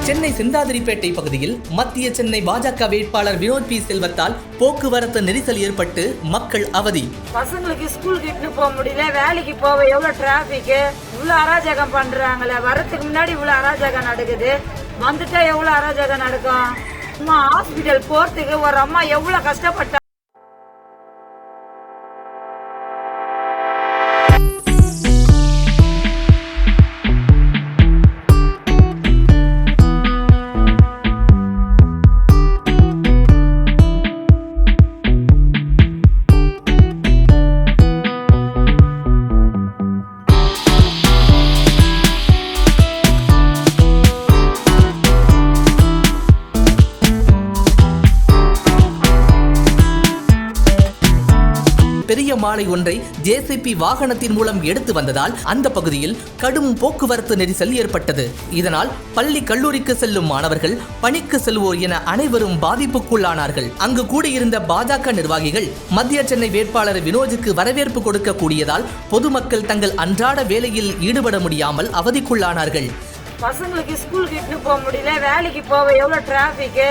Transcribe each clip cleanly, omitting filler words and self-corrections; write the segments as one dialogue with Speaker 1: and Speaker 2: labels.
Speaker 1: சென்னை செந்தாதிரிப்பேட்டை பகுதியில் மத்திய சென்னை பாஜக வேட்பாளர் வினோத் பி செல்வத்தால் போக்குவரத்து நெரிசல் ஏற்பட்டு மக்கள் அவதி.
Speaker 2: பசங்களுக்கு ஸ்கூலுக்கு இட்டு போக முடியல, வேலைக்கு போக எவ்வளவு டிராபிக், இவ்வளவு அராஜகம் பண்றாங்களே. வரதுக்கு முன்னாடி இவ்வளவு அராஜகம் நடக்குது, வந்துட்டா எவ்வளவு அராஜகம் நடக்கும். அம்மா ஹாஸ்பிட்டல் போறதுக்கு ஒரு அம்மா எவ்வளவு கஷ்டப்பட்டா.
Speaker 1: பெரிய மாலை ஒன்றை ஜேசிபி வாகனத்தின் மூலம் எடுத்து வந்ததால் அந்த பகுதியில் கடும் போக்குவரத்து நெரிசல் ஏற்பட்டது. இதனால் பள்ளி கல்லூரிக்கு செல்லும் மாணவர்கள், பணிக்கு செல்வோர் என அனைவரும் பாதிப்புக்குள்ளானார்கள். அங்கு கூடியிருந்த பாஜக நிர்வாகிகள் மத்திய சென்னை வேட்பாளர் வினோஜுக்கு வரவேற்பு கொடுக்க கூடியதால் பொதுமக்கள் தங்கள் அன்றாட வேலையில் ஈடுபட முடியாமல் அவதிக்குள்ளானார்கள்.
Speaker 2: பசங்களுக்கு ஸ்கூலுக்கு இட்டு போக முடியல, வேலைக்கு போக எவ்வளவு டிராபிக்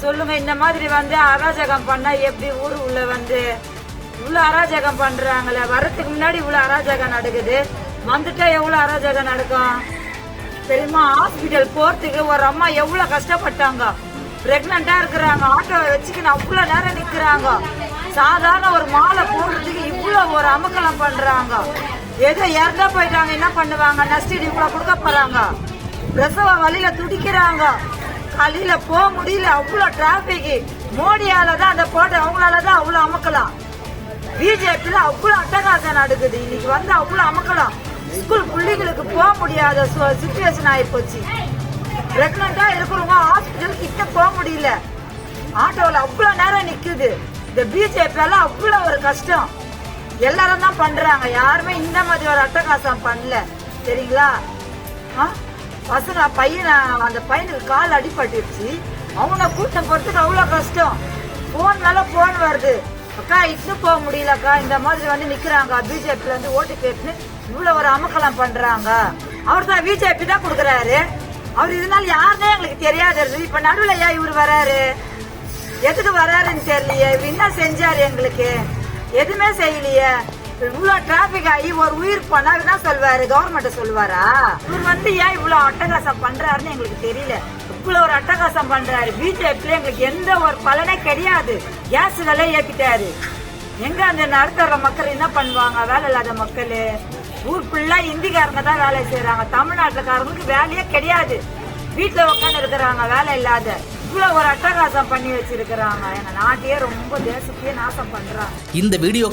Speaker 2: சொல்லுங்க. இந்த மாதிரி அராஜகம் பண்ணா எப்படி ஊரு உள்ள இவ்வளவு அராஜகம் பண்றாங்களே. வரதுக்கு முன்னாடி இவ்வளவு அராஜகம் நடக்குது, வந்துட்டா எவ்வளவு அராஜகம் நடக்கும். தெரியுமா, ஹாஸ்பிட்டல் போறதுக்கு ஒரு அம்மா எவ்வளவு கஷ்டப்பட்டாங்க. பிரெக்னண்டா இருக்கிறாங்க, ஆட்டோவை வச்சுக்கின்னு அவ்வளவு நேரம் நிக்கிறாங்க. சாதாரண ஒரு மாலை போடுறதுக்கு இவ்வளவு ஒரு அமக்கலம் பண்றாங்க. ஏதோ இறந்தா போயிட்டாங்க, என்ன பண்ணுவாங்க, நஷ்டீடு இவ்வளவு கொடுக்க போறாங்க. பிரசவ வழியில துடிக்கிறாங்க, காலையில போக முடியல, அவ்வளவு டிராபிக். மோடியால தான் அந்த போட்டு, அவங்களாலதான் அவ்வளவு அமக்கலாம். பிஜேபியில அவ்வளவு அட்டகாசம் நடக்குது. இன்னைக்கு அவ்வளவு அமக்கலாம். ஸ்கூல் பிள்ளைகளுக்கு போக முடியாத சிச்சுவேஷன் ஆயிப்போச்சு. பிரெக்னண்டா இருக்கிறவங்க ஹாஸ்பிட்டல் கிட்ட போக முடியல, ஆட்டோவில் அவ்வளவு நேரம் நிக்குது. இந்த பிஜேபியால அவ்வளவு ஒரு கஷ்டம். எல்லாரும் தான் பண்றாங்க, யாருமே இந்த மாதிரி ஒரு அட்டகாசம் பண்ணல. சரிங்களா, பசங்க அந்த பையனுக்கு கால் அடிபட்டுருச்சு, அவனை கூட்டம் போறதுக்கு அவ்வளவு கஷ்டம். போன் மேல போன் வருது, அக்கா இட்டு போக முடியலக்கா, இந்த மாதிரி நிக்கிறாங்க. பிஜேபில ஓட்டு கேட்டு இவ்வளவு ஒரு அமக்கலம் பண்றாங்க. அவர் தான் பிஜேபி தான் கொடுக்குறாரு. அவர் இதனால யாருன்னே எங்களுக்கு தெரியாது. இப்ப நடுவுல ஏன் இவரு வராரு, எதுக்கு வராருன்னு தெரியலையே. இவர் என்ன செஞ்சாரு, எங்களுக்கு எதுவுமே செய்யலையே. இவ்வளவு டிராபிக் ஆகி ஒரு உயிர் பண்ணா என்ன சொல்வாரு, கவர்மெண்ட் சொல்லுவாரா? இவர் ஏன் இவ்வளவு அட்டகாசம் பண்றாருன்னு எங்களுக்கு தெரியல. இவ்வளவு ஒரு அட்டகாசம் பண்றாரு. பிஜேபியில எங்களுக்கு எந்த ஒரு பலனே கிடையாது. கேஸ் விலை ஏற்றிட்டாரு. எங்க அந்த நடுத்தர மக்கள் என்ன பண்ணுவாங்க, வேலை இல்லாத மக்கள். ஊர் ஃபுல்லா இந்திக்காரங்க தான் வேலை செய்யறாங்க, தமிழ்நாட்டுக்காரங்களுக்கு வேலையே கிடையாது. வீட்டுல உட்காந்து இருக்கிறாங்க வேலை இல்லாத. இவ்வளவு ஒரு அட்டகாசம் பண்ணி வச்சிருக்கிறாங்க. எங்க நாட்டையே ரொம்ப தேசத்தையே நாசம் பண்றாங்க.
Speaker 1: இந்த வீடியோ